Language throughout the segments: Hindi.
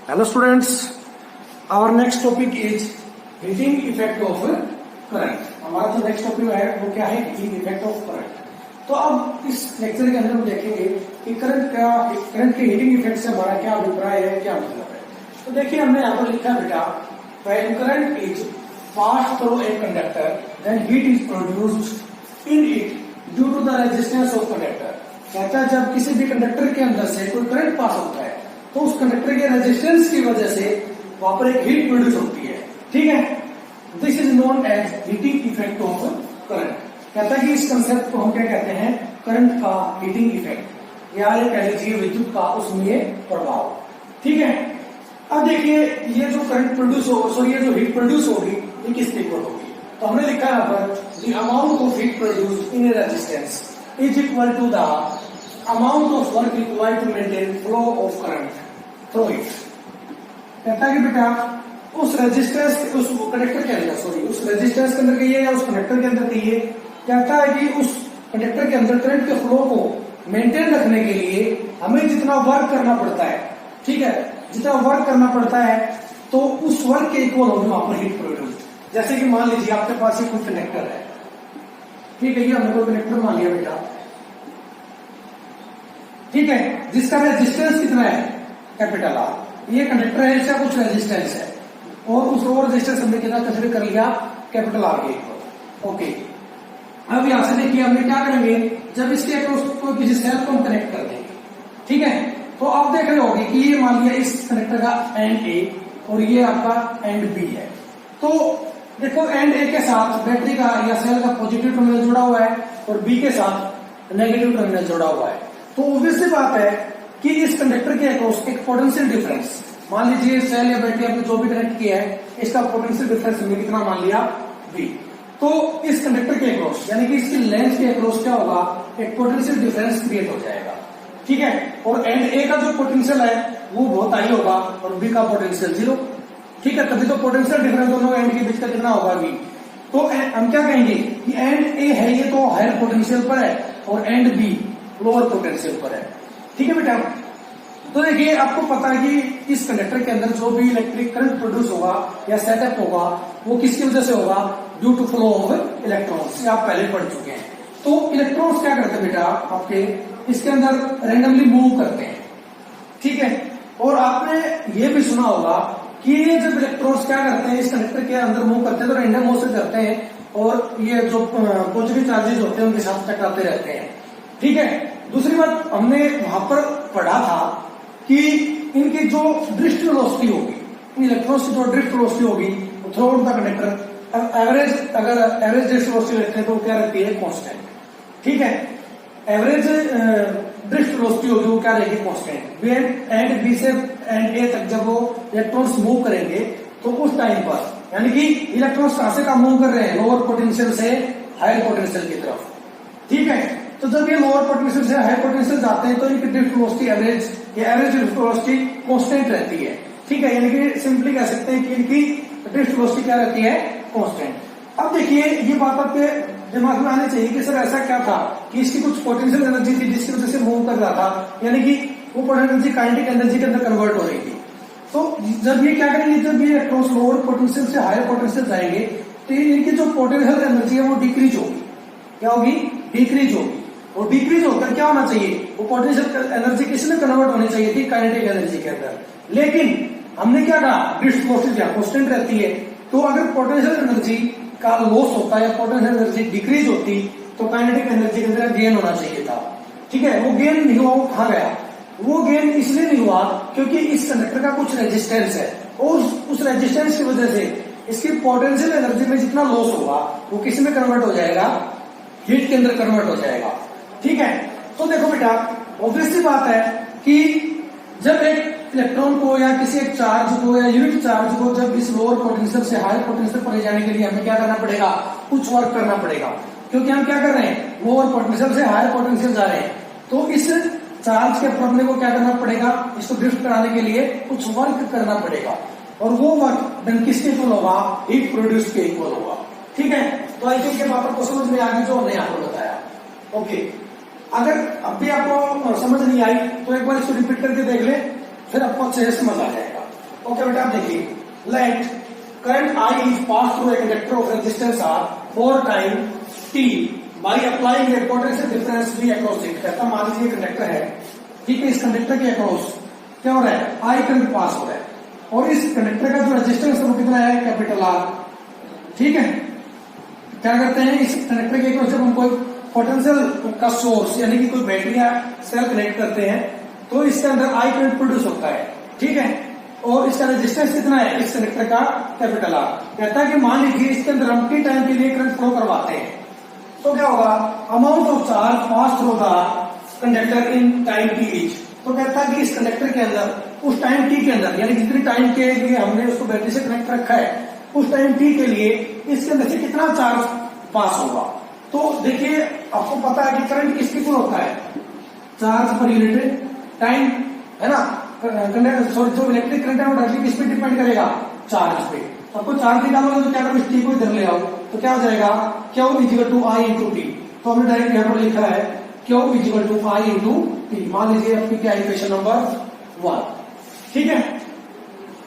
Hello students, our next topic is heating effect of current। हमारा जो नेक्स्ट टॉपिक है वो क्या है, हीटिंग इफेक्ट ऑफ करंट। तो अब इस लेक्चर के अंदर हम देखेंगे कि करंट के हीटिंग इफेक्ट से हमारा क्या अभिप्राय है, क्या मतलब है। तो देखिए हमने यहाँ पर लिखा बेटा, when current is pass through a conductor then heat is produced in it due to the resistance of conductor. कहता है जब किसी भी कंडक्टर के अंदर से कोई करंट पास होता है तो उस कंडक्टर के रेजिस्टेंस की वजह से वहां पर एक हीट प्रोड्यूस होती है। ठीक है, this is known as heating effect of current. कहता है कि इस कंसेप्ट को हम क्या कहते हैं, करंट का हीटिंग इफेक्ट, या ये कह लीजिए विद्युत का उसमें प्रभाव। ठीक है, अब देखिए ये जो करंट प्रोड्यूस होगा, सॉरी ये जो हीट प्रोड्यूस होगी ये किसके इक्वल होगी। तो हमने लिखा है यहाँ पर the amount of heat produce in a resistance is equal to the amount of work required to maintain flow of current through it. कहता है कि बेटा उस रेजिस्टेंस, उस कंडक्टर के अंदर, सॉरी उस रेजिस्टेंस के अंदर कहिए या उस कंडक्टर के अंदर कहिए, कहता है कि उस कंडक्टर के अंदर करंट के फ्लो को मेंटेन रखने के लिए हमें जितना वर्क करना पड़ता है, ठीक है, जितना वर्क करना पड़ता है तो उस वर्क के इक्वल होगी वहां पर हीट प्रोड्यूस। जैसे कि मान लीजिए आपके पास कोई कंडक्टर है, ठीक है, ये हमने कोई कंडक्टर मान लिया बेटा, ठीक है, जिसका रेजिस्टेंस कितना है, कैपिटल आर। ये कंडक्टर है, इसका कुछ रेजिस्टेंस है और उस और रेजिस्टेंस हमने कितना कंसीडर कर लिया, कैपिटल आर के इक्वल। ओके, अब यहां से देखिए हमने क्या करेंगे, जब इसके अक्रॉस को किसी सेल को हम कनेक्ट कर देंगे, ठीक है, तो आप देख रहे होंगे कि ये मान लिया इस कंडक्टर का एंड ए और ये आपका एंड बी है। तो देखो एंड ए के साथ बैटरी का या सेल का पॉजिटिव टर्मिनल जुड़ा हुआ है और बी के साथ नेगेटिव टर्मिनल जुड़ा हुआ है। तो ऑब्वियस सी बात है कि इस कंडक्टर के अक्रॉस एक पोटेंशियल डिफरेंस, मान लीजिए सेल या बैटरी आपने जो भी कनेक्ट किया है इसका पोटेंशियल डिफरेंस हमने कितना मान लिया, बी। तो इस कंडक्टर के अक्रॉस यानी कि इसकी लेंथ के अक्रॉस क्या होगा, एक पोटेंशियल डिफरेंस क्रिएट हो जाएगा। ठीक है, और एंड ए का जो पोटेंशियल है वो बहुत हाई होगा और बी का पोटेंशियल 0। ठीक है, तभी तो पोटेंशियल डिफरेंस दोनों एंड के बीच का कितना होगा, बी। तो हम क्या कहेंगे कि एंड ए है ये तो हायर पोटेंशियल पर है और एंड बी लोअर पोटेंशियल पर है। ठीक है बेटा, तो देखिए आपको पता है कि इस कंडक्टर के अंदर जो भी इलेक्ट्रिक करंट प्रोड्यूस होगा या सेटअप होगा वो किसकी वजह से होगा, due to flow of electrons. आप पहले पढ़ चुके हैं। तो इलेक्ट्रॉन्स क्या करते हैं बेटा, आपके इसके अंदर रैंडमली मूव करते हैं। ठीक है, और आपने ये भी सुना होगा कि ये जब इलेक्ट्रॉन्स क्या करते हैं इस कंडक्टर के अंदर मूव करते हैं तो रैंडम मोशन करते हैं और ये जो पॉजिटिव चार्जेस होते हैं उनके साथ टकराते रहते हैं। ठीक है, दूसरी बात हमने वहां पर पढ़ा था कि इनकी जो ड्रिफ्ट वेलोसिटी होगी, इन इलेक्ट्रॉन्स की जो ड्रिफ्ट वेलोसिटी होगी through out the conductor, average अगर एवरेज ड्रिफ्ट वेलोसिटी रखते हैं तो क्या रहती है, कांस्टेंट। ठीक है, एवरेज ड्रिफ्ट वेलोसिटी होगी वो क्या रहेगी, कांस्टेंट। एंड बी से एंड ए तक जब वो इलेक्ट्रॉन्स मूव करेंगे तो उस टाइम पर यानी कि इलेक्ट्रॉन्स कहां से कहां मूव कर रहे हैं, लोअर पोटेंशियल से हायर पोटेंशियल की तरफ। ठीक है, तो जब ये लोअर पोटेंशियल से हाई पोटेंशियल जाते हैं तो इनकी drift velocity average drift velocity constant रहती है। ठीक है, यानी कि सिंपली कह सकते हैं कि इनकी ड्रिफ्ट वेलोसिटी क्या रहती है, कांस्टेंट। अब देखिए ये बात आपके दिमाग में आनी चाहिए कि सर ऐसा क्या था कि इसकी कुछ पोटेंशियल एनर्जी थी जिसकी वजह से मूव कर रहा था, यानी कि वो पोटेंशियल एनर्जी काइनेटिक एनर्जी के अंदर कन्वर्ट हो रही थी। तो जब ये क्या करेंगे, जब ये क्रॉस लोअर पोटेंशियल से हायर पोटेंशियल जाएंगे तो इनकी जो पोटेंशियल एनर्जी है वो डिक्रीज होगी। क्या होगी, डिक्रीज होगी। और डिक्रीज होकर क्या होना चाहिए, वो पोटेंशियल एनर्जी किसमें कन्वर्ट होनी चाहिए थी, काइनेटिक एनर्जी के अंदर। लेकिन हमने क्या कहा, ड्रिफ्ट वेलोसिटी कांस्टेंट रहती है। तो अगर पोटेंशियल एनर्जी का लॉस होता है या पोटेंशियल एनर्जी डिक्रीज होती तो काइनेटिक एनर्जी के अंदर गेन होना चाहिए था। ठीक है, वो गेन नहीं हुआ, वो कहां गया, वो गेन इसलिए नहीं हुआ क्योंकि इस कंडक्टर का कुछ रेजिस्टेंस है और उस रेजिस्टेंस की वजह से इसकी पोटेंशियल एनर्जी में जितना लॉस होगा वो किस में कन्वर्ट हो जाएगा, हीट के अंदर कन्वर्ट हो जाएगा। ठीक है, तो देखो बेटा ऑब्वियस सी बात है कि जब एक इलेक्ट्रॉन को या किसी एक चार्ज को या यूनिट चार्ज को जब इस लोअर पोटेंशियल से हायर पोटेंशियल पर ले जाने के लिए हमें क्या करना पड़ेगा, कुछ वर्क करना पड़ेगा। क्योंकि हम क्या कर रहे हैं, लोअर पोटेंशियल से हायर पोटेंशियल जा रहे हैं, तो इस चार्ज के अपने को क्या करना पड़ेगा, इसको ड्रिफ्ट कराने के लिए कुछ वर्क करना पड़ेगा और वो वर्क डन किसके इक्वल होगा, हीट प्रोड्यूस के इक्वल होगा। ठीक है, तो आई थिंक बात को समझ में आ गई जो हमने आपको बताया। ओके, अगर अभी आपको समझ नहीं आई तो एक बार इसको रिपीट करके देख ले। फिर आपको अच्छे से समझ आ जाएगा। ओके बेटा, आप देखिए, let current I is pass through a conductor of resistance R for time t by applying a potential difference V across it. कहता मान लीजिए कंडक्टर है, ठीक है, इस कंडक्टर के अक्रॉस क्या हो रहा है, आई करंट पास हो रहा है, और इस कंडक्टर का जो रेजिस्टेंस है वो कितना है, कैपिटल आर। ठीक है, क्या करते हैं, इस कंडक्टर के अक्रॉस जब हम कोई पोटेंशियल का सोर्स यानी कि कोई बैटरी या सेल कनेक्ट करते हैं तो इसके अंदर आई करंट प्रोड्यूस होता है। ठीक है, और इसका रेजिस्टेंस कितना है इस कनेक्टर का, कैपिटल आर। कहता है कि मान लीजिए इसके अंदर हम टी टाइम के लिए करंट फ्लो करवाते हैं तो क्या होगा, amount of charge pass through the conductor in time T is. तो कहता है कि इस कंडक्टर के अंदर उस टाइम टी के अंदर यानी जितनी टाइम के लिए हमने उसको बैटरी से कनेक्ट रखा है उस टाइम टी के लिए इसके अंदर से कितना चार्ज पास होगा। तो देखिए, आपको पता है कि करंट किसके इक्वल होता है, चार्ज पर यूनिट टाइम, है ना। सॉरी, जो इलेक्ट्रिक करंट है वो डायरेक्टली किस पे डिपेंड करेगा, चार्ज पे। तो आपको चार्ज निकालोगे तो क्या करो, टी को इधर ले आओ तो क्या हो जाएगा, Q is equal to I into t. तो हमने डायरेक्ट यहाँ पर लिखा है Q is equal to I into t. मान लीजिए आपकी क्या इक्वेशन नंबर 1। ठीक है,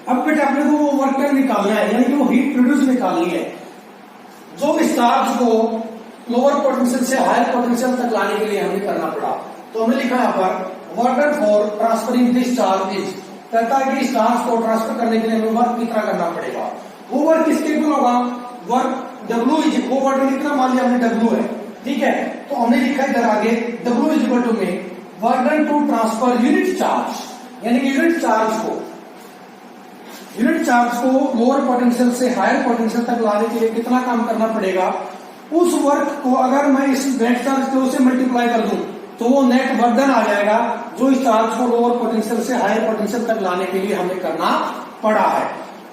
अब बेटा अपने को वो वर्क डन निकालना है यानी कि वो हीट प्रोड्यूस निकालनी है जो इस चार्ज को लोअर पोटेंशियल से हायर पोटेंशियल तक लाने के लिए हमें करना पड़ा। तो हमने लिखा यहाँ पर work done for transferring this charge is. कहता है कि इस चार्ज को ट्रांसफर करने के लिए हमें वर्क कितना करना पड़ेगा, वो वर्क किसके इक्वल होगा, वर्क डब्ल्यू इज, वो वर्क कितना मान लिया हमने डब्ल्यू है। ठीक है, तो हमने लिखा इधर आगे डब्ल्यू इज इक्वल टू में work done to transfer unit charge यानी कि यूनिट चार्ज को लोअर पोटेंशियल से हायर पोटेंशियल तक लाने के लिए कितना काम करना पड़ेगा। उस वर्क को अगर मैं इस नेट चार्ज को से मल्टीप्लाई कर दूं तो वो नेट वर्क डन आ जाएगा जो इस चार्ज को लोअर पोटेंशियल से हायर पोटेंशियल तक लाने के लिए हमें करना पड़ा है।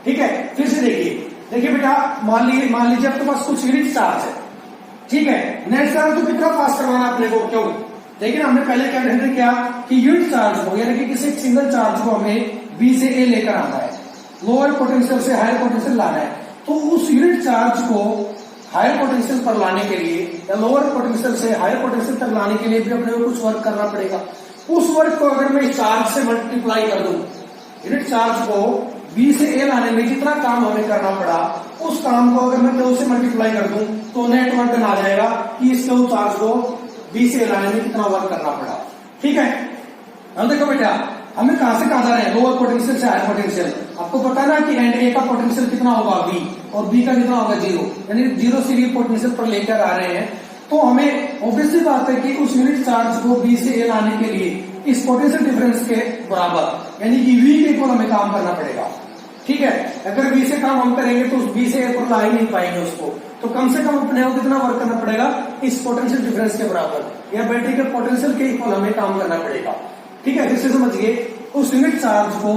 ठीक है, फिर से देखिए बेटा, मान लीजिए आपके पास कुछ यूनिट चार्ज है। ठीक है, नेट चार्ज तो कितना पास करवाना अपने को, क्यों, लेकिन हमने पहले क्या डिसाइड किया कि यूनिट चार्ज को यानी कि किसी सिंगल चार्ज को हमें बी से ए लेकर आना है, लोअर पोटेंशियल से हायर पोटेंशियल लाना है। तो उस यूनिट चार्ज को हायर पोटेंशियल पर लाने के लिए या लोअर पोटेंशियल से हायर पोटेंशियल तक लाने के लिए भी अपने को कुछ वर्क करना पड़ेगा। उस वर्क को अगर मैं चार्ज से मल्टीप्लाई कर दूं, यूनिट चार्ज को बी से ए लाने में जितना काम हमें करना पड़ा उस काम को अगर मैं क्यू से मल्टीप्लाई कर दूं तो नेट वर्क डन आ जाएगा कि इस क्यू चार्ज को बी से ए लाने में कितना वर्क करना पड़ा। ठीक है, अब देखो बेटा, हमें कहां से कहां जा रहे हैं, लोअर पोटेंशियल से हायर पोटेंशियल। आपको पता ना कि एंड ए का पोटेंशियल कितना होगा बी और बी का कितना होगा 0, यानी 0 से बी पोटेंशियल पर लेकर आ रहे हैं। तो हमें ऑब्वियसली बात है कि उस यूनिट चार्ज को बी से ए लाने के लिए इस पोटेंशियल डिफरेंस के बराबर यानी कि वी के इक्वल हमें काम करना पड़ेगा। ठीक है, अगर बी से काम हम करेंगे तो उस बी से ए पर ला ही नहीं पाएंगे उसको, तो कम से कम अपने को कितना वर्क करना पड़ेगा, इस पोटेंशियल डिफरेंस के बराबर या बैटरी के पोटेंशियल के इक्वल हमें काम करना पड़ेगा। ठीक है, फिर से समझिए, उस यूनिट चार्ज को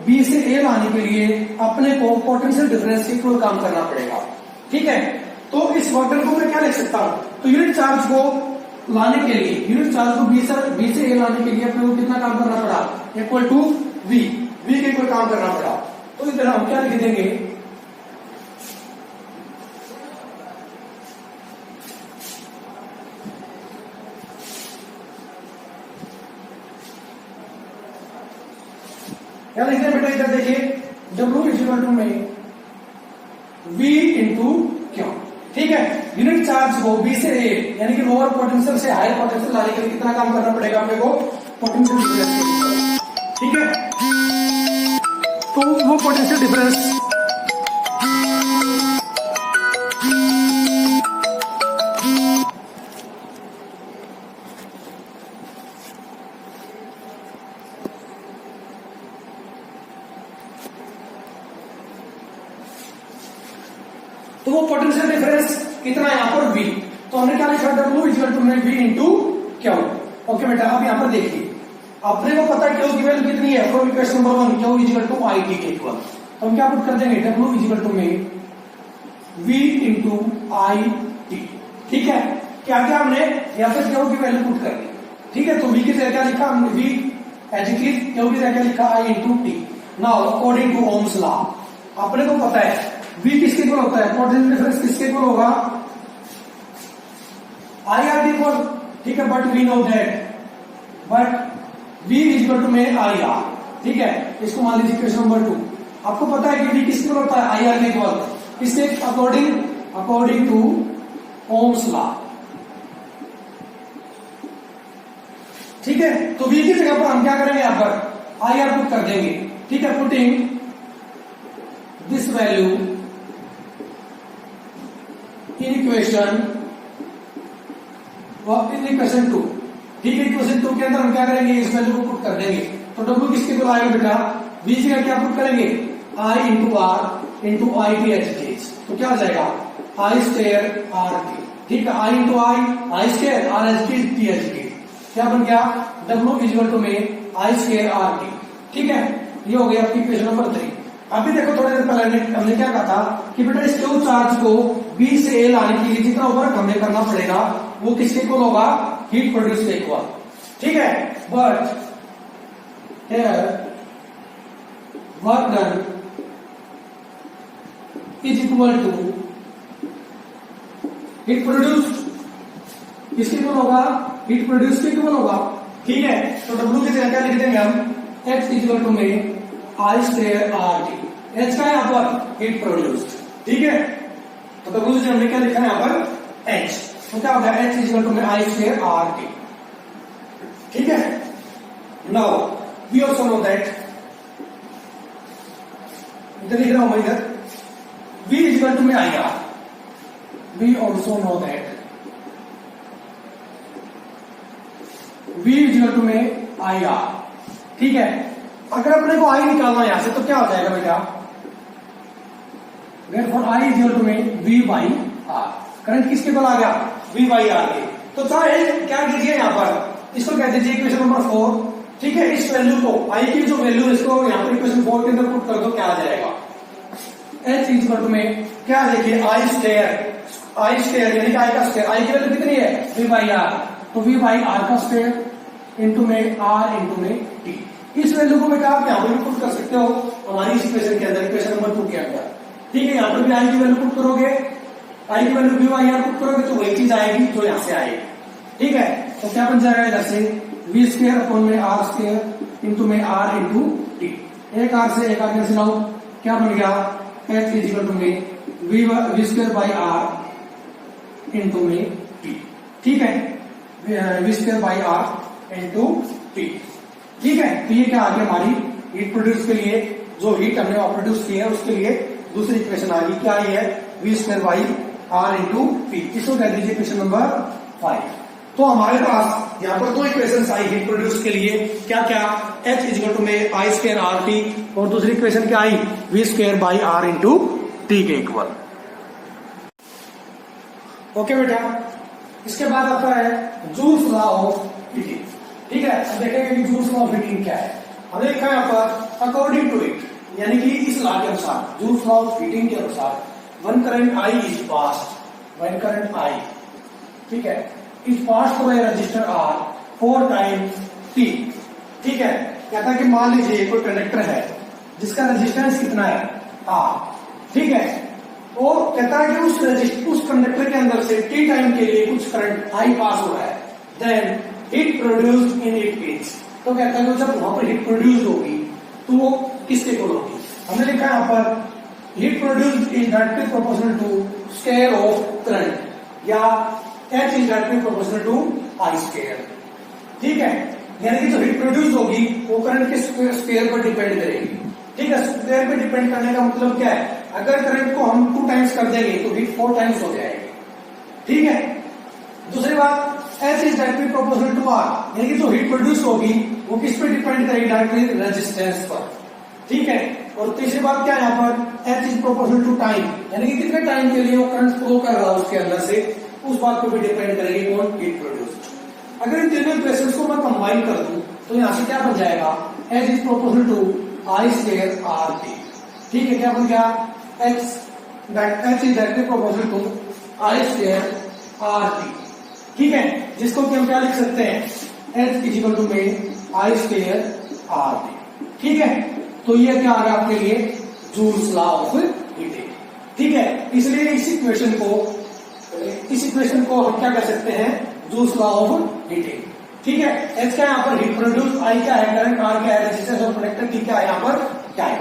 बी से ए लाने के लिए अपने को पोटेंशियल डिफरेंस के इक्वल काम करना पड़ेगा। ठीक है, तो इस वर्क को मैं क्या लिख सकता हूं, तो यूनिट चार्ज को लाने के लिए, यूनिट चार्ज को बी से ए लाने के लिए अपने को कितना काम करना पड़ा, इक्वल टू वी के इक्वल काम करना पड़ा। तो इधर हम क्या लिख देंगे, क्या लिखते हैं बेटा, इधर देखिए W इक्वल टू में V इंटू क्यू। ठीक है, यूनिट चार्ज को B से A यानी कि लोअर पोटेंशियल से हायर पोटेंशियल लाने के लिए कितना काम करना पड़ेगा अपने को, पोटेंशियल डिफरेंस। ठीक है, तो वो पोटेंशियल डिफरेंस तो वो पोटेंशियल डिफरेंस कितना है यहाँ पर V। तो हमने क्या लिखा, W इक्वल टू में V इंटू क्यू। ओके बेटा, अब यहाँ पर देखिए, अपने को पता है क्यू की वैल्यू कितनी है, from equation number 1 Q equal to I t के इक्वल। तो हम क्या पुट कर देंगे, W इक्वल टू में V इंटू आई टी। ठीक है, क्या क्या हमने यहाँ पर क्यू की वैल्यू पुट कर दी। ठीक है, तो V की जगह क्या लिखा हमने, V as it is, Q की जगह क्या लिखा, I into T. Now according to Ohm's law अपने को पता है V किसके इक्वल होता है, पोटेंशियल डिफरेंस किसके इक्वल होगा, आई आर टी इक्वल। ठीक है, but we know that, but V equal to में आई आर। ठीक है, इसको मान लीजिए इक्वेशन नंबर 2। आपको पता है कि V किसके इक्वल होता है, IR के इक्वल, किसके अकॉर्डिंग टू ओम्स लॉ। ठीक है, तो V की जगह पर हम क्या करेंगे, यहां पर IR पुट कर देंगे। ठीक है, putting this value in equation 2। ठीक है, इक्वेशन 2 के अंदर हम क्या करेंगे, इस वैल्यू को पुट कर देंगे। तो W किसके इक्वल आएगा बेटा, V की जगह क्या पुट करेंगे, I into R into I T H T. तो क्या हो जाएगा, I स्क्वायर R T। ठीक है, I into I square R H T H T, क्या बन गया, W इक्वल टू में I स्क्वायर R T। ठीक है, ये हो गया आपकी इक्वेशन नंबर 3। अभी देखो थोड़ी देर पहले हमने क्या कहा था कि बेटा इस Q चार्ज को B से A लाने के लिए जितना वर्क हमें करना पड़ेगा वो किसके इक्वल होगा, हीट प्रोड्यूस के इक्वल। ठीक है, but here work done is equal to heat produced, किसके इक्वल होगा, हीट प्रोड्यूस के इक्वल होगा। ठीक है, तो W की जगह क्या लिख देंगे हम, X इक्वल टू में I square R T। H का यहाँ पर हीट प्रोड्यूस्ड। ठीक है, तो W से हमने क्या लिखा है यहाँ पर H, तो क्या होगा H इक्वल टू में I स्क्वायर R T। ठीक है, now we also know that, इधर लिख रहा हूं मैं, इधर V इक्वल टू में IR। We also know that V equal to में IR। ठीक है, अगर अपने को I निकालना है यहां से तो क्या हो जाएगा बेटा, therefore I इक्वल टू में V बाई R। करंट किसके बल आ गया, V बाई R के। तो चाहे क्या कीजिए यहां पर, इसको कह दीजिए इक्वेशन नंबर 4। ठीक है, इस वैल्यू को I की जो वैल्यू इसको यहां पर इक्वेशन 4 के अंदर पुट कर दो, क्या आ जाएगा, H इक्वल टू में क्या देखिए I स्क्वायर यानी कि I का स्क्वायर, I की वैल्यू कितनी है, V बाई R, तो V बाई R का स्क्वायर इंटू में R इंटू में T। इस वैल्यू को बेटा आप यहां पर पुट कर सकते हो हमारी इस इक्वेशन के अंदर, इक्वेशन नंबर 2 के अंदर। ठीक है, यहां पर भी I की वैल्यू पुट करोगे, I की value V by R put करोगे तो वही चीज आएगी जो यहां से आएगी। ठीक है, तो क्या बन जाएगा इधर से V स्क्वायर अपॉन में R स्क्वायर इंटू में R इंटू T। एक R से एक R कैंसिल आउट, क्या बन गया, H इक्वल टू में V square by R into में T। ठीक है, V square by R into T। ठीक है, तो ये क्या आ गया हमारी हीट प्रोड्यूस के लिए, जो हीट हमने प्रोड्यूस की है उसके लिए दूसरी इक्वेशन आ गई, क्या ये है, V square by R into T। इसको कह दीजिए इक्वेशन नंबर 5। तो हमारे पास यहाँ पर दो इक्वेशन आई हीट प्रोड्यूस के लिए, क्या क्या, H इक्वल टू में I स्क्वायर R T, और दूसरी इक्वेशन क्या आई, V square by R into T के इक्वल। ओके बेटा, इसके बाद आता है जूल्स लॉ ऑफ हीटिंग। ठीक है, अब देखेंगे कि जूल्स लॉ ऑफ हीटिंग क्या है। हमने लिखा है यहाँ पर अकॉर्डिंग टू इट, यानी कि इस लॉ के अनुसार, जूल्स लॉ ऑफ हीटिंग के अनुसार, one current I is passed, one current I, ठीक है, is passed through a register R 4 times T। ठीक है, कहता है कि मान लीजिए कोई कंडक्टर है जिसका रेजिस्टेंस कितना है, R। ठीक है, और कहता है कि उस कंडक्टर के अंदर से T टाइम के लिए कुछ करंट I पास हो रहा है, then heat produced in it means, तो कहता है कि जब वहां पर हीट प्रोड्यूस होगी तो वो किसके इक्वल होगी। हमने लिखा है यहाँ पर heat produced is directly proportional to square of current, या H is directly proportional to I square. ठीक है, यानी कि जो हीट प्रोड्यूस होगी वो करंट के स्क्वायर पर डिपेंड करेगी। ठीक है, स्क्वायर पे डिपेंड करने का मतलब क्या है, अगर करंट को हम 2 टाइम्स कर देंगे तो हीट 4 टाइम्स हो जाएगी। ठीक है, दूसरी बात H is directly proportional to R, यानी कि जो हीट प्रोड्यूस होगी वो किस पे डिपेंड करेगी, डायरेक्टली रेजिस्टेंस पर। ठीक है, और तीसरी बात क्या है यहाँ पर, H is proportional to time, यानी कि कितने टाइम के लिए वो करंट फ्लो कर रहा है उसके अंदर से, उस बात पर भी डिपेंड करेगी कौन, हीट प्रोड्यूस। अगर इन तीनों इक्वेशंस को मैं कंबाइन कर दूं तो यहां से क्या बन जाएगा, H is proportional to I square R T। ठीक है, क्या बन गया, H is directly proportional to I square R T। ठीक है, जिसको कि हम क्या लिख सकते हैं, H इज इक्वल टू में I स्क्वायर R T। ठीक है, तो ये क्या आ गया आपके लिए, जूल्स लॉ ऑफ हीटिंग। ठीक है, इसलिए इस इक्वेशन को हम क्या कर सकते हैं, जूल्स लॉ ऑफ हीटिंग। ठीक है। एच क्या है यहाँ पर हीट प्रोड्यूस, आई क्या है करंट, आर क्या है रेजिस्टेंस ऑफ कंडक्टर, टी क्या है यहाँ पर क्या है।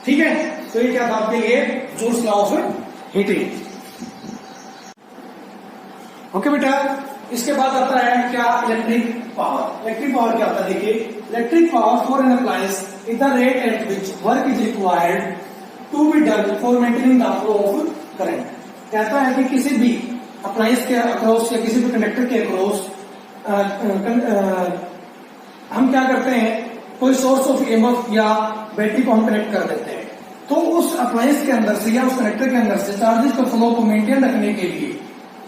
ठीक है, तो ये क्या था आपके लिए joules law of heating. Okay बेटा, इसके बाद आता है क्या इलेक्ट्रिक पावर। इलेक्ट्रिक पावर क्या होता है देखिए, electric power for an appliance is the rate at which work is required to be done for maintaining the flow of current. कहता है कि किसी भी अप्लायंस के अक्रॉस या किसी भी कंडक्टर के अक्रॉस हम क्या करते हैं, कोई सोर्स ऑफ ईएमएफ या बैटरी को हम कनेक्ट कर देते हैं, तो उस अप्लायंस के अंदर से या उस कनेक्टर के अंदर से चार्जेस के फ्लो को मेंटेन रखने के लिए,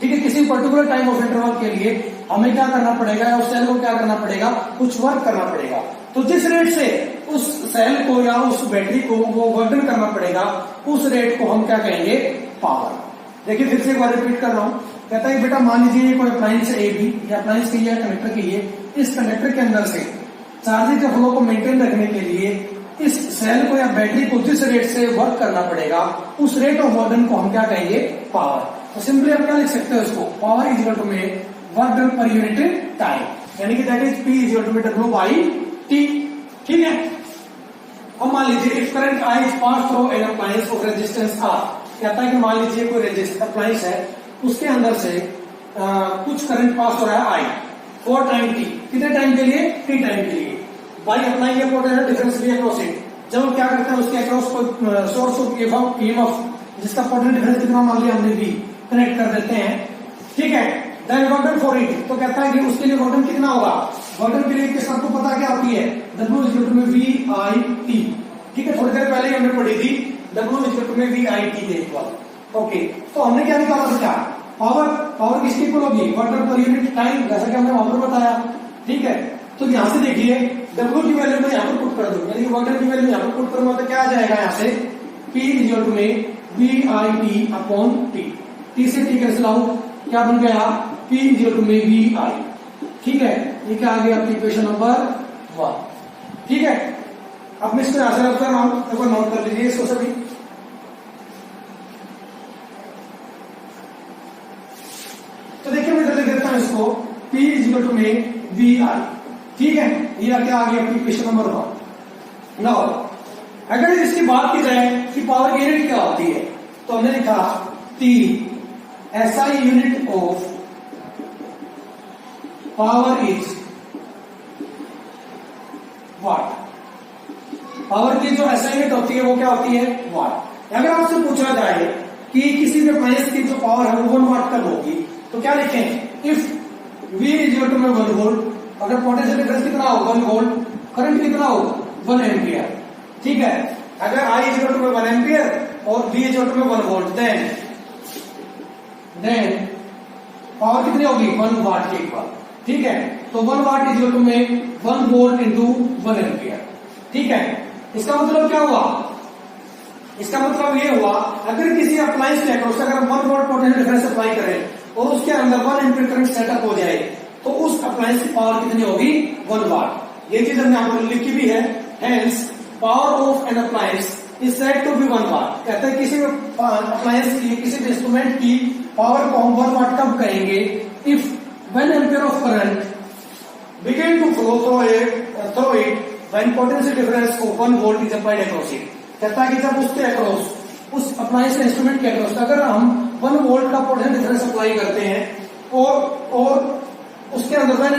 ठीक है, किसी पर्टिकुलर टाइम ऑफ इंटरवल के लिए हमें क्या करना पड़ेगा, या उस सेल को क्या करना पड़ेगा, कुछ वर्क करना पड़ेगा। तो जिस रेट से उस सेल को या उस बैटरी को वो वर्क करना पड़ेगा, उस रेट को हम क्या कहेंगे, पावर। देखिए फिर से एक बार रिपीट कर रहा हूं, कहता है बेटा मान लीजिए ये कोई अप्लायंस है ए बी, या अप्लायंस कहिए या कनेक्टर कहिए, इस कनेक्टर के अंदर से चार्जेस के फ्लो को मेंटेन रखने के लिए इस सेल को या बैटरी को जिस रेट से वर्क करना पड़ेगा, उस रेट ऑफ वर्क को हम क्या कहेंगे, पावर। तो सिंपली आप क्या लिख सकते हो इसको, पावर इज इक्वल टू में work done per unit time, यानी कि that is P is equal to में डब्ल्यू बाई टी। ठीक है, अब मान लीजिए if current I is pass through an appliance of resistance R, कहता है कि मान लीजिए कोई रेजिस्टेंस अप्लायंस है, उसके अंदर से कुछ करंट पास हो रहा है आई फॉर टाइम टी, कितने टाइम के लिए, टी टाइम के लिए, by applying a potential difference V across it. जब हम क्या करते हैं उसके अक्रॉस कोई सोर्स ऑफ ईएमएफ जिसका पोटेंशियल डिफरेंस कितना मान लिया हमने वी, कनेक्ट कर देते हैं। ठीक है, then work done for it, तो कहता है कि उसके लिए वर्क डन कितना होगा, वर्क डन के लिए सबको पता क्या होती है, W इज इक्वल टू में वी आई टी। ठीक है, थोड़ी देर पहले ही हमने पढ़ी थी W इज इक्वल टू में वी आई टी के इक्वल। ओके, तो हमने क्या निकाला था, पावर, पावर किसकी इक्वल होगी, work done per unit time, जैसा कि हमने वहां पर बताया। ठीक है, तो यहां से देखिए W की वैल्यू में यहाँ पर पुट कर दूं, यानी वर्क डन की वैल्यू यहाँ पर पुट करूंगा तो क्या आ जाएगा, यहाँ से P इज इक्वल टू में V I t upon t, t से टी कैंसिल आउट, क्या बन गया, P इज इक्वल टू में वी आई। ठीक है, ये क्या आ गया आपकी इक्वेशन नंबर 1। ठीक है, अब मैं इसको यहां से रख कर रहा हूं, एक बार नोट कर लीजिए इसको सभी। तो देखिए मैं लिख देता हूं इसको, P इज इक्वल टू में वी आई। ठीक है, ये क्या आ गया इक्वेशन नंबर 1। नाउ अगर इसकी बात की जाए कि पावर की यूनिट क्या होती है, तो हमने लिखा T SI unit of power is what. Power की जो SI यूनिट होती है वो क्या होती है, वाट। अगर आपसे पूछा जाए कि किसी भी अप्लायंस की जो पावर है वो 1 वाट कब होगी, तो क्या लिखें, if V is equal to में 1 वोल्ट, अगर पोटेंशियल डिफरेंस कितना हो 1 वोल्ट, करंट कितना हो 1 एम्पियर। ठीक है, अगर I इज इक्वल टू में 1 एम्पियर और V इज इक्वल टू में 1 वोल्ट, देन पावर कितनी होगी 1 वाट के इक्वल। ठीक है, तो 1 वाट इज इक्वल टू में 1 वोल्ट इंटू 1 एम्पियर। ठीक है, इसका मतलब क्या हुआ, इसका मतलब ये हुआ अगर किसी अप्लायंस के अक्रॉस अगर 1 वोल्ट पोटेंशियल डिफरेंस अप्लाई करें और उसके अंदर 1 एम्पियर करंट सेटअप हो जाए, तो उस अप्लायंस की पावर कितनी होगी 1 वाट। ये चीज हमने आपको लिखी भी है, hence power of an appliance is said to be 1 watt. कहते हैं किसी अप्लायंस की, किसी भी इंस्ट्रूमेंट की पावर को हम 1 वाट कब कहेंगे, if 1 ampere of current begin to flow through it when potential difference of 1 volt is applied across it. कहता है कि जब उसके अक्रॉस, उस अप्लायंस इंस्ट्रूमेंट के अक्रॉस अगर हम 1 वोल्ट का पोटेंशियल डिफरेंस अप्लाई करते हैं और उसके अंदर 1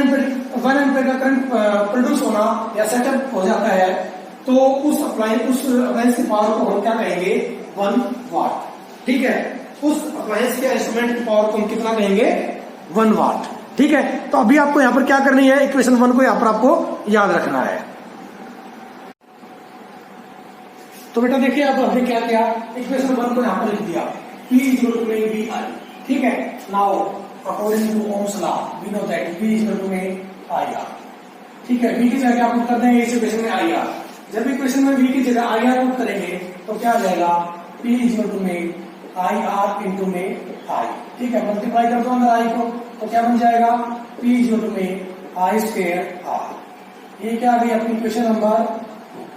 एम्पियर का करंट प्रोड्यूस होना या सेटअप हो जाता है, तो उस अप्लायंस की पावर को हम क्या कहेंगे 1 वाट। ठीक है, उस अप्लायंस के इंस्ट्रूमेंट की पावर को हम कितना कहेंगे 1 वाट। ठीक है, तो अभी आपको यहां पर क्या करनी है, इक्वेशन 1 को यहां पर आपको याद रखना है। तो बेटा देखिए अब हमने क्या किया, इक्वेशन 1 को यहां पर लिख दिया, P इज इक्वल टू में वी आई। ठीक है, now according to Ohm's law we know that P is equal to में आई आर। ठीक है, V की जगह आप पुट कर देंगे इस इक्वेशन में आई आर। जब इक्वेशन में V की जगह आई आर पुट करेंगे तो क्या आ जाएगा, P इज इक्वल टू में आई आर इंटू में आई। ठीक है, मल्टीप्लाई कर दो अंदर आई को, तो क्या बन जाएगा, P इज इक्वल टू में आई स्क्वायर आर। ये क्या आ गई अपनी इक्वेशन नंबर 2।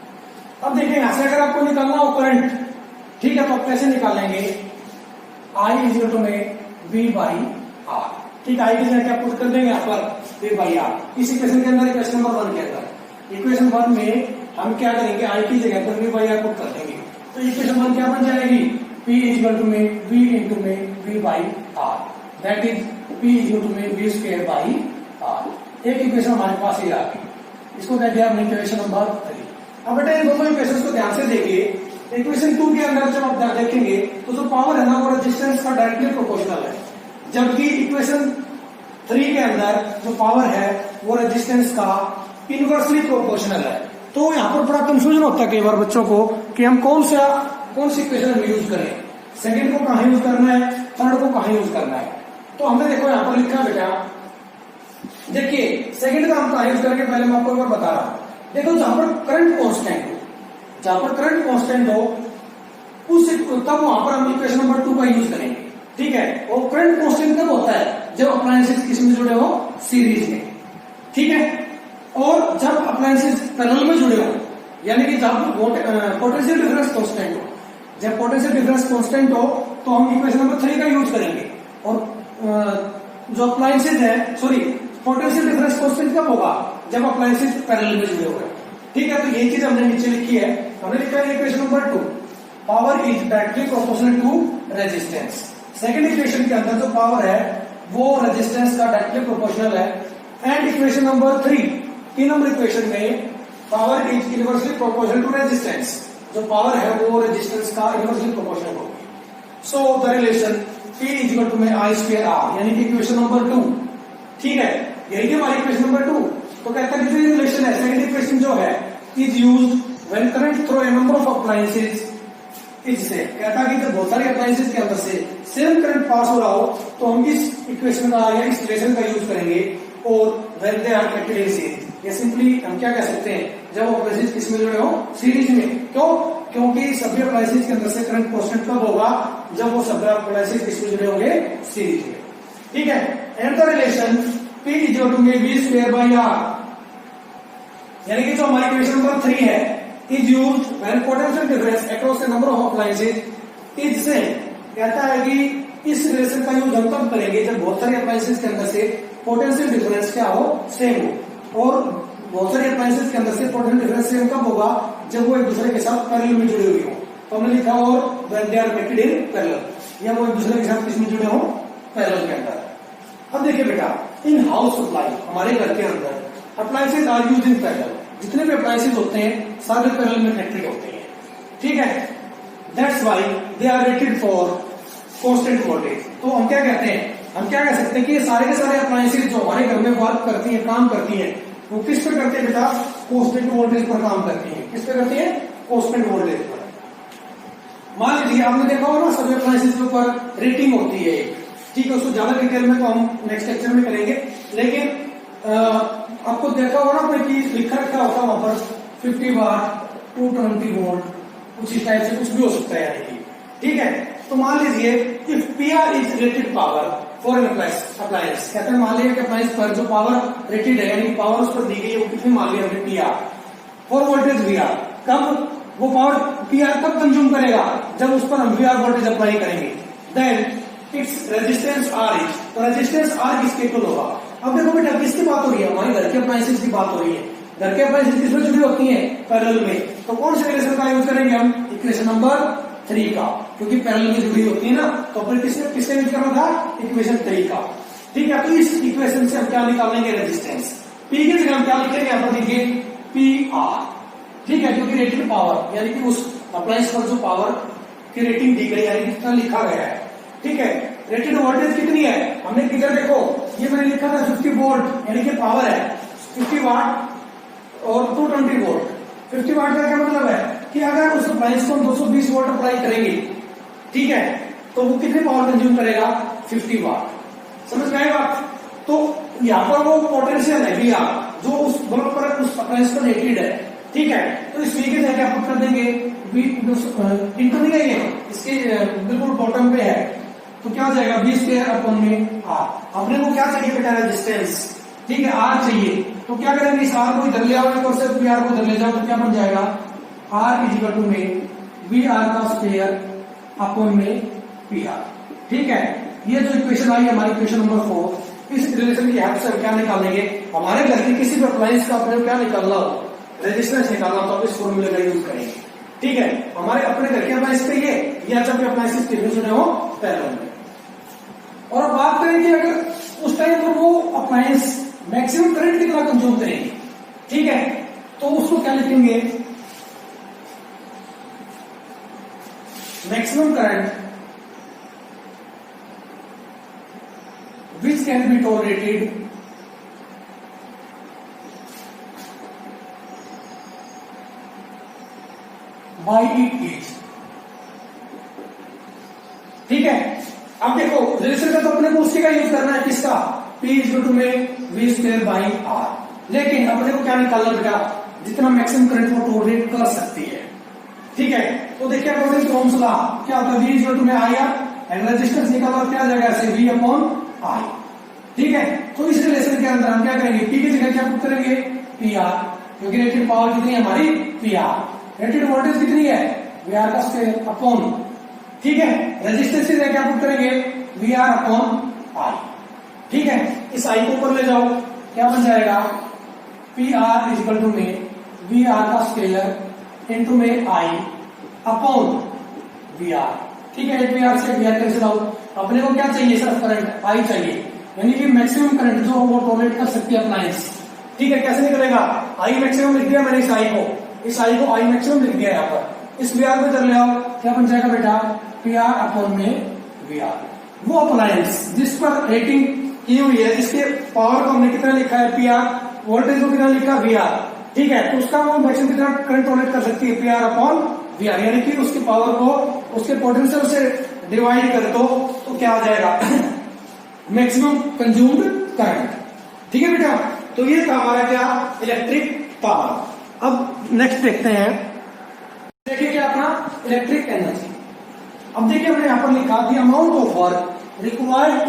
अब देखिए यहां से अगर आपको निकालना हो करंट, ठीक है, तो आप कैसे निकालेंगे, I इज इक्वल टू में V बाई आर। ठीक है, आई की जगह क्या पुट कर देंगे यहाँ पर वी बाई आर। इस इक्वेशन के अंदर इक्वेशन नंबर 1 के अंदर इक्वेशन 1 में हम क्या करेंगे, आई की जगह पर वी बाई आर पुट कर देंगे। तो इक्वेशन 1 क्या बन जाएगी, P इक्वल टू में V इंटू में V by R, that is P equal to में V स्क्वायर बाई आर। एक इक्वेशन हमारे पास ये आ गई, इसको कह दिया हमने इक्वेशन नंबर 3। अब बेटा इन दोनों इक्वेशन को ध्यान से देखिए। इक्वेशन 2 के अंदर जब आप देखेंगे तो जो पावर है ना वो रेजिस्टेंस का डायरेक्टली प्रोपोर्शनल है, जबकि इक्वेशन 3 के अंदर जो पावर है वो रेजिस्टेंस का इनवर्सली प्रोपोर्शनल है। तो यहाँ पर बड़ा कंफ्यूजन होता है कई बार बच्चों को कि हम कौन सी इक्वेशन हम यूज करें, सेकंड को कहाँ यूज करना है, थर्ड को कहाँ यूज करना है। तो हमने देखो यहाँ पर लिखा बेटा, देखिए सेकंड का हम कहाँ यूज करेंगे पहले मैं आपको एक बार बता रहा हूँ। देखो जहां पर करंट कांस्टेंट हो, जहां पर करंट कांस्टेंट हो उस तब वहां पर हम इक्वेशन नंबर 2 का यूज करेंगे, ठीक है। और करंट कांस्टेंट कब होता है, जब अप्लायंसेस किसमें जुड़े हो, सीरीज में, ठीक है। और जब अप्लायंसेस पैरेलल में जुड़े हो, यानी कि जब पोटेंशियल डिफरेंस कांस्टेंट हो, जब पोटेंशियल डिफरेंस कांस्टेंट हो तो हम इक्वेशन नंबर 3 का यूज करेंगे। और जो अप्लायंसेस है, सॉरी, पोटेंशियल डिफरेंस कांस्टेंट कब होगा, जब अप्लायंसेस पैरेलल में जुड़े हुए, ठीक है। तो ये चीज हमने नीचे लिखी है, हमने लिखा है equation number 2, power is directly proportional to resistance. Second equation के अंदर जो पावर है वो रेजिस्टेंस का डायरेक्टली प्रोपोर्शनल है। And equation number 3, 3 number equation में power is inversely proportional to resistance, जो पावर है वो रेजिस्टेंस का इनवर्सली प्रोपोर्शनल होगी। So the relation P is equal to में I स्क्वायर R, यानी कि इक्वेशन नंबर 2, ठीक है, यही हमारी इक्वेशन नंबर 2। तो कहता है कि रिलेशन है, सेकंड इक्वेशन जो है is used when current through a number of appliances is से, कहता है कि जब बहुत सारे अप्लायंसेस के अंदर से सेम करंट पास हो रहा हो तो हम इस इक्वेशन का या इस रिलेशन का यूज करेंगे। और when they are connected in series, या सिंपली हम क्या कह सकते हैं, जब अप्लायंसेस किसमें जुड़े हो, सीरीज में। क्यों, क्योंकि सभी अप्लायंसेस के अंदर से करंट कांस्टेंट कब होगा, जब वो सभी अप्लायंसेस किसमें जुड़े होंगे, सीरीज में, ठीक है। And the relation P is equal to में V स्क्वायर बाई R, यानी कि जो हमारी इक्वेशन नंबर 3 है, is used when potential difference across the number of appliances is same. कहता है कि इस रिलेशन का यूज हम तब करेंगे जब बहुत सारे अप्लायंसेस के अंदर से पोटेंशियल डिफरेंस क्या हो, सेम हो। और बहुत सारे अप्लायंसेस के अंदर से पोटेंशियल डिफरेंस सेम कब होगा, जब वो एक दूसरे के साथ पैरेलल में जुड़े हुए हो। तो हमने लिखा और when they are connected in parallel, या वो एक दूसरे के साथ किसमें जुड़े हो, पैरेलल के अंदर। अब देखिए बेटा, इन हाउस सप्लाई, हमारे घर के अंदर appliances are used in parallel, जितने भी अप्लायंसेस होते हैं सारे पैरेलल में कनेक्टेड होते हैं, ठीक है। That's why they are rated for constant voltage. तो हम क्या कहते हैं, हम क्या कह सकते हैं कि ये सारे के सारे अप्लायंसेस जो हमारे घर में वर्क करती है, काम करती है, वो किस पे करते हैं बेटा, कांस्टेंट वोल्टेज पर काम करती है। किस पे करती है, कांस्टेंट वोल्टेज पर। मान लीजिए आपने देखा होगा ना सभी अप्लायंसेस के ऊपर रेटिंग होती है, ठीक है। उसको ज्यादा डिटेल में तो हम नेक्स्ट लेक्चर में करेंगे, लेकिन आपको देखा होगा ना कोई लिखा रखा होता है वहां पर 50 वाट, 220 वोल्ट, कुछ इस टाइप से कुछ भी हो सकता है, यानी कि, ठीक है। तो मान लीजिए if PR is rated power for an appliance, कहते हैं मान लीजिए कि अप्लायंस पर जो पावर रेटेड है, यानी पावर उस पर दी गई है, वो कितनी मान लिया हमने PR फॉर वोल्टेज VR, कब वो पावर PR कब कंज्यूम करेगा, जब उस पर हम VR वोल्टेज अप्लाई करेंगे। Then its resistance R is, तो रेजिस्टेंस R किसके इक्वल होगा। अब देखो बेटा किसकी बात हो रही है, हमारे घर के अप्लायंसेस की बात हो रही है। घर के अप्लायंसेस किसमें जुड़ी होती हैं, पैरेलल में। तो कौन से रिलेशन का यूज करेंगे हम, इक्वेशन नंबर 3 का, क्योंकि पैरेलल में जुड़ी होती है ना। तो फिर किसका यूज करना था, इक्वेशन 3 का, ठीक है। तो इस इक्वेशन से हम क्या निकालेंगे, रेजिस्टेंस। P की जगह हम क्या लिखेंगे, यहाँ पर देखिए PR, ठीक है, क्योंकि रेटेड पावर, यानी कि उस अप्लायंस पर जो पावर की रेटिंग दी गई, यानी कि कितना लिखा गया है, ठीक है। रेटेड वोल्टेज कितनी है, हमने किधर देखो, ये मैंने लिखा था 50 वोल्ट, यानी कि पावर है 50 वाट और 220 वोल्ट। 50 वाट का क्या मतलब है कि अगर उस अप्लायंस को 220 वोल्ट अप्लाई करेंगे, ठीक है, तो वो कितनी पावर कंज्यूम करेगा, 50 वाट। समझ में आएगा। तो यहाँ पर वो पोटेंशियल है VR जो उस बल्ब पर, उस अप्लायंस पर रेटेड है, ठीक है। तो इस V के जगह आप कर देंगे इंटू नहीं है, इसके बिल्कुल बॉटम पे है, तो क्या हो जाएगा, V स्क्वायर अपॉन में R। अपने को क्या चाहिए बेटा, रेजिस्टेंस, ठीक है, R चाहिए। तो क्या करेंगे, इस R को इधर ले आओ और सिर्फ VR को इधर ले जाओ, तो क्या बन जाएगा, R इज इक्वल टू में VR का स्क्वायर अपॉन में PR, ठीक है। ये जो इक्वेशन आई हमारी इक्वेशन नंबर 4, इस रिलेशन की हेल्प से हम क्या निकालेंगे, हमारे घर की किसी भी अप्लायंस का अपने क्या निकालना हो, रेजिस्टेंस निकालना, तो आप इस फॉर्मूले का यूज करेंगे। ठीक है, हमारे अपने घर के अप्लायंस चाहिए या जब अप्लायंस टीवी सुने हो पैरेलल में। और अब बात करें कि अगर उस टाइम पर वो अप्लायंस मैक्सिमम करंट कितना कंज्यूम करेंगे, ठीक है, तो उसको क्या लिखेंगे, maximum current which can be tolerated by it each। ठीक है, अब देखो रेजिस्टर का तो अपने को उसी का यूज करना है, किसका, P इज टू में V स्क्वायर बाई R, लेकिन अपने को क्या निकालना बेटा, जितना मैक्सिमम करंट वो टोलरेट कर सकती है। ठीक है, तो देखिए अकॉर्डिंग टू ओम्स लॉ क्या होता है, V इज टू में IR एंड रेजिस्टेंस निकाला क्या आ जाएगा ऐसे V अपॉन I। ठीक है, तो इस रिलेशन के अंदर हम क्या करेंगे, P की जगह क्या पुट करेंगे PR, क्योंकि रेटेड पावर कितनी है हमारी PR, रेटेड वोल्टेज कितनी है VR का स्क्वायर अपॉन, ठीक है, रेजिस्टेंस की जगह क्या पुट करेंगे VR अपॉन I। ठीक है, इस I को ऊपर ले जाओ, क्या बन जाएगा PR इज इक्वल टू में VR का स्क्वायर इनटू में I अपॉन VR। ठीक है, VR से VR कैंसिल आउट, अपने को क्या चाहिए, सिर्फ करंट I चाहिए, यानी कि मैक्सिमम करंट जो वो टॉलरेट कर सकती है अप्लायंस। ठीक है, कैसे निकलेगा, I मैक्सिमम लिख दिया मैंने इस I को I मैक्सिमम लिख दिया यहाँ पर, इस VR को कर ले आओ, क्या बन जाएगा बेटा PR अपॉन में VR। वो अप्लायंस जिस पर रेटिंग की हुई है, जिसके पावर को हमने कितना लिखा है PR, वोल्टेज को कितना लिखा VR, ठीक है, तो उसका वो मैक्सिमम कितना करंट टॉलरेट कर सकती है PR अपॉन VR, यानी कि उसकी पावर को उसके पोटेंशियल से डिवाइड कर दो तो क्या आ जाएगा मैक्सिमम कंज्यूम्ड करंट। ठीक है बेटा, तो ये था हमारा क्या इलेक्ट्रिक पावर। अब नेक्स्ट देखते हैं, देखिए क्या अपना इलेक्ट्रिक एनर्जी। अब देखिए हमने यहां पर लिखा the amount of work required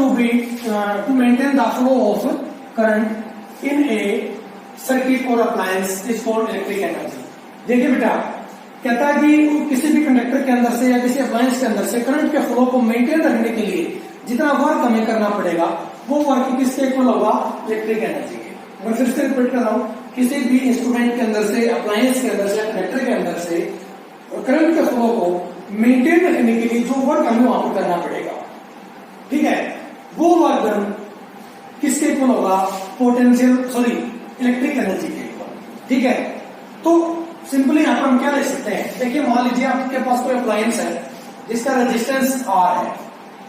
to maintain the flow of current in a circuit और appliance is called electric energy. देखिए बेटा, कहता है कि किसी भी कंडक्टर के अंदर से या किसी अप्लायंस के अंदर से करंट के फ्लो को मेंटेन रखने के लिए जितना वर्क हमें करना पड़ेगा, वो वर्क किसके इक्वल होगा, इलेक्ट्रिक एनर्जी के। मैं फिर से रिपीट कर रहा हूं, किसी भी इंस्ट्रूमेंट के अंदर से, अप्लायंस के अंदर से, कंडक्टर के अंदर से करंट के फ्लो को मेंटेन रखने के लिए जो वर्क हमें वहां पर करना पड़ेगा, ठीक है, वो वर्क किसके इक्वल होगा, पोटेंशियल इलेक्ट्रिक एनर्जी के इक्वल। ठीक है, तो सिंपली यहां पर हम क्या ले सकते हैं, देखिए मान लीजिए आपके पास कोई अप्लायंस है जिसका रेजिस्टेंस R है।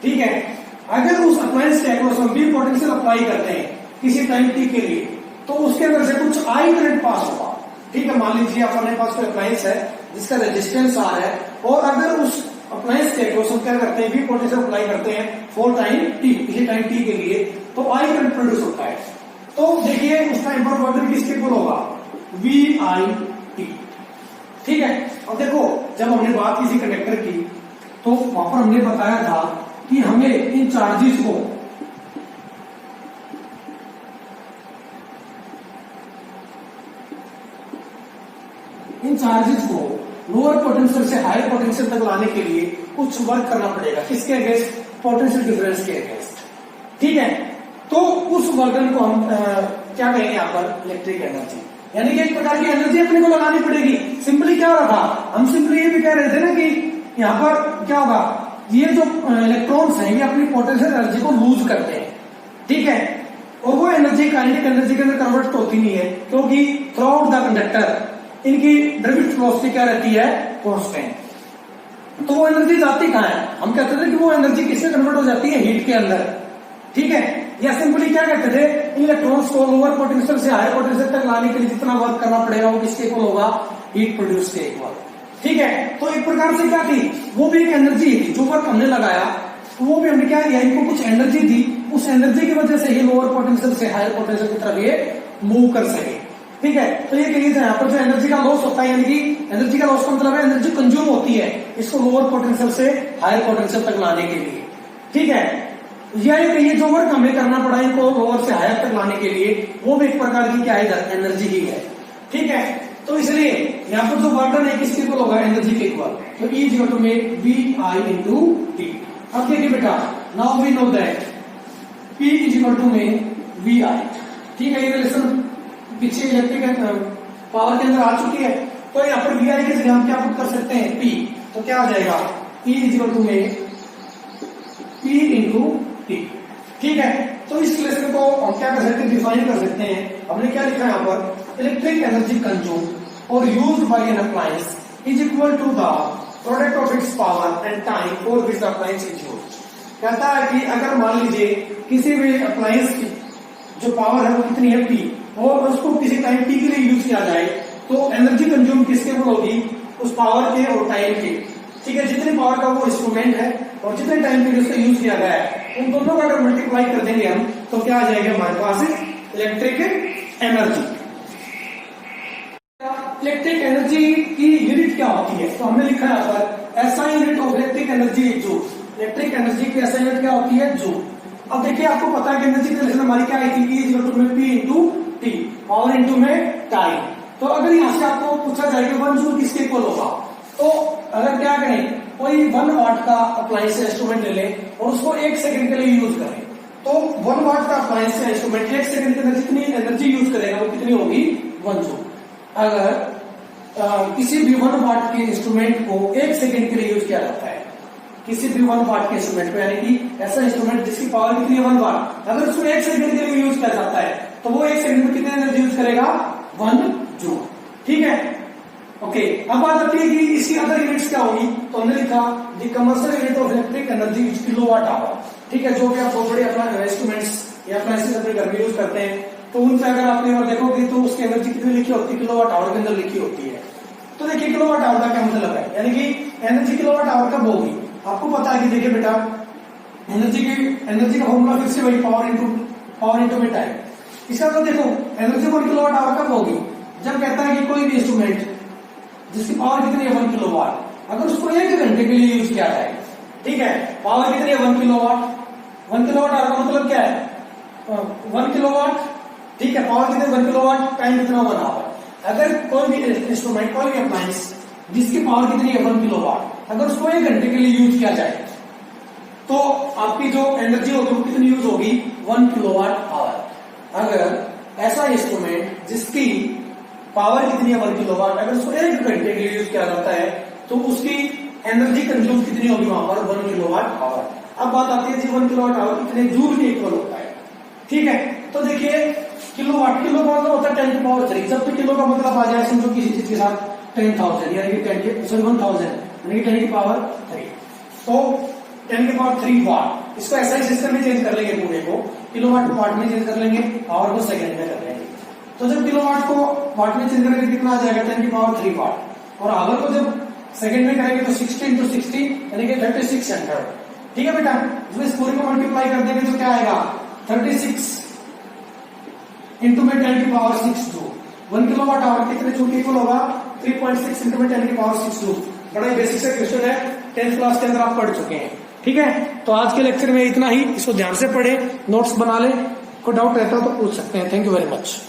ठीक है, अगर उस अप्लायंस के अक्रॉस हम भी पोटेंशियल अप्लाई करते हैं किसी टाइम टी के लिए, तो उसके अंदर से कुछ I करंट पास होगा। ठीक है, मान लीजिए अपने पास कोई अप्लायंस है जिसका रेजिस्टेंस R है, और अगर उस अप्लायंस के अक्रॉस हम क्या करते हैं, भी पोटेंशियल अप्लाई करते हैं फॉर टाइम टी, किसी टाइम टी के लिए, तो I करंट प्रोड्यूस होता है। तो देखिए उस टाइम पर वर्क किसके इक्वल होगा, VIT। ठीक है, अब देखो जब हमने बात की थी कंडक्टर की, तो वहां पर हमने बताया था कि हमें इन चार्जेस को लोअर पोटेंशियल से हायर पोटेंशियल तक लाने के लिए कुछ वर्क करना पड़ेगा, किसके अगेंस्ट, पोटेंशियल डिफरेंस के अगेंस्ट। ठीक है, तो उस वर्क को हम क्या कहेंगे यहाँ पर, इलेक्ट्रिक एनर्जी, यानी कि एक प्रकार की एनर्जी अपने को लगानी पड़ेगी। सिंपली क्या हो रहा था, हम सिंपली ये भी कह रहे थे ना कि यहाँ पर क्या होगा, ये जो इलेक्ट्रॉन्स हैं ये अपनी पोटेंशियल एनर्जी को लूज करते हैं। ठीक है, और वो एनर्जी काइनेटिक एनर्जी के अंदर कन्वर्ट होती नहीं है, क्योंकि थ्रू आउट द कंडक्टर इनकी ड्राइविंग वेलोसिटी क्या रहती है, कांस्टेंट। तो वो एनर्जी जाती कहाँ है, हम कहते थे कि वो एनर्जी किससे कन्वर्ट हो जाती है, हीट के अंदर। ठीक है, या सिंपली क्या कहते थे, इलेक्ट्रॉन्स को लोअर पोटेंशियल से हायर पोटेंशियल तक लाने के लिए जितना वर्क करना पड़ेगा वो किसके इक्वल होगा, हीट प्रोड्यूस के इक्वल। ठीक है, तो एक प्रकार से क्या थी, वो भी एक एनर्जी थी, जो वर्क हमने लगाया तो वो भी हमने क्या किया, इनको कुछ एनर्जी दी, उस एनर्जी की वजह से ही लोअर पोटेंशियल से हायर पोटेंशियल की तरफ ये मूव कर सके। ठीक है, तो ये कहिए यहाँ पर जो एनर्जी का लॉस होता है, यानी कि एनर्जी का लॉस का मतलब है एनर्जी कंज्यूम होती है इसको लोअर पोटेंशियल से हायर पोटेंशियल तक लाने के लिए। ठीक है, या ये कहिए जो वर्क हमें करना पड़ा इनको लोअर से हायर तक लाने के लिए, वो भी एक प्रकार की क्या है, एनर्जी ही है। ठीक है, तो इसलिए यहाँ पर जो वर्क है किसके इक्वल होगा, एनर्जी के इक्वल, तो E इक्वल टू में VI इंटू टी। अब देखिए बेटा, now we know that P is equal to में VI। ठीक है, ये रिलेशन पीछे इलेक्ट्रिक पावर के अंदर आ चुकी है, तो यहाँ पर VI की जगह हम क्या पुट कर सकते हैं, P। तो क्या आ जाएगा, E इज इक्वल टू में P इंटू T। ठीक है, तो इस रिलेशन को हम क्या कर सकते हैं, डिफाइन कर सकते हैं। हमने क्या लिखा है यहाँ पर, इलेक्ट्रिक एनर्जी कंज्यूम और used by an appliance is equal to the product of its power and time for which the appliance is used. कहता है कि अगर मान लीजिए किसी भी अप्लायंस की जो पावर है वो कितनी है, P, और उसको किसी टाइम T के लिए यूज किया जाए, तो एनर्जी कंज्यूम किसके ऊपर होगी, उस पावर के और टाइम के। ठीक है, जितनी पावर का वो इंस्ट्रूमेंट है और जितने टाइम के लिए उसका यूज किया गया है, उन दोनों का अगर मल्टीप्लाई कर देंगे हम, तो क्या आ जाएगा हमारे पास इलेक्ट्रिक एनर्जी। इलेक्ट्रिक एनर्जी की यूनिट क्या होती है, तो हमने लिखा है यहाँ पर ऐसा unit of electric energy joule. Electric energy की ऐसा यूनिट क्या होती है, जूल। अब देखिए, आपको पता है कि एनर्जी की रिलेशन हमारी क्या आई थी, E इज इक्वल टू में P into T, power into में टाइम। तो अगर यहाँ से आपको पूछा जाए कि 1 जूल किसके इक्वल होगा, तो अगर क्या करें, कोई 1 वाट का अप्लायंस इंस्ट्रूमेंट ले लें और उसको 1 सेकंड के लिए यूज करें, तो 1 वाट का अप्लायंस इंस्ट्रूमेंट 1 सेकंड के अंदर जितनी एनर्जी यूज करेगा वो कितनी होगी, 1 जूल। अगर किसी भी 1 वाट के इंस्ट्रूमेंट को 1 सेकंड के लिए यूज किया जाता है, किसी भी 1 वाट के इंस्ट्रूमेंट को, यानी कि ऐसा इंस्ट्रूमेंट जिसकी पावर कितनी है 1 वाट, अगर उसको 1 सेकंड के लिए यूज किया जाता है, तो वो 1 सेकंड में कितनी एनर्जी यूज करेगा, 1 जूल। ठीक है, ओके। अब बात आती है कि इसकी अदर यूनिट्स क्या होगी, तो हमने लिखा the commercial unit of electric energy is kilowatt hour. ठीक है, जो भी आप बहुत बड़े अपना इंस्ट्रूमेंट्स या अप्लायंसेस अपने घर में यूज करते हैं, तो उन पे अगर आप देखोगे तो उसकी एनर्जी कितनी लिखी होती है, किलोवाट आवर के अंदर लिखी होती है। तो देखिए, किलोवाट आवर का क्या मतलब है, यानी कि एनर्जी किलोवाट आवर कब होगी, आपको पता है कि देखिए बेटा, एनर्जी का फॉर्मूला फिर से वही, पावर इंटू में टाइम। इसका तो देखो, एनर्जी 1 किलोवाट आवर कब होगी, जब कहता है कि कोई भी इंस्ट्रूमेंट जिसकी पावर कितनी है 1 किलोवाट, अगर उसको 1 घंटे के लिए यूज किया जाए, ठीक है, पावर कितनी है 1 किलोवाट। 1 किलोवाट आवर का मतलब क्या है, 1 किलोवाट। ठीक है, पावर कितनी 1 किलोवाट, टाइम कितना 1 आवर। अगर कोई भी इंस्ट्रूमेंट, कोई भी अप्लायंस जिसकी पावर कितनी है 1 किलोवाट, अगर उसको 1 घंटे के लिए यूज किया जाए, तो आपकी जो एनर्जी होगी वो कितनी यूज होगी, 1 किलोवाट आवर। अगर ऐसा इंस्ट्रूमेंट जिसकी पावर कितनी है 1 किलोवाट, अगर उसको 1 घंटे के लिए यूज किया जाता है, तो उसकी एनर्जी कंज्यूम कितनी होगी वहां पर, 1 किलोवाट आवर। अब बात आती है जी 1 किलोवाट आवर कितने जूल के इक्वल होता है। ठीक है, तो देखिए, किलोवाट, किलो का मतलब होता है 10 की पावर 3। जब भी किलो का मतलब आ जाए, समझो किसी चीज के साथ 10,000 यानी कि 10 यानी कि 10 की पावर 3, तो 10 की पावर 3 वाट। इसको ऐसा ही सिस्टम में चेंज कर लेंगे, पूरे को किलोवाट को वाट में चेंज कर लेंगे, पावर को सेकंड में कर लेंगे। तो जब किलोवाट को वाट में चेंज करेंगे कितना आ जाएगा, 10 की पावर 3 वाट, और आवर को जब सेकंड में करेंगे तो 60 इंटू 60 यानी कि 3600। ठीक है बेटा, जब इस पूरे को मल्टीप्लाई कर देंगे तो क्या आएगा, 36 इंटू में 10 की पावर 6 जूल। 1 किलोवाट आवर कितने जूल इक्वल होगा, 3.6 इंटू में 10 की पावर 6 जूल। बड़ा ही बेसिक से क्वेश्चन है, 10th क्लास के अंदर आप पढ़ चुके हैं। ठीक है, तो आज के लेक्चर में इतना ही, इसको ध्यान से पढ़े, नोट्स बना ले, कोई डाउट रहता हो तो पूछ सकते हैं। Thank you very much.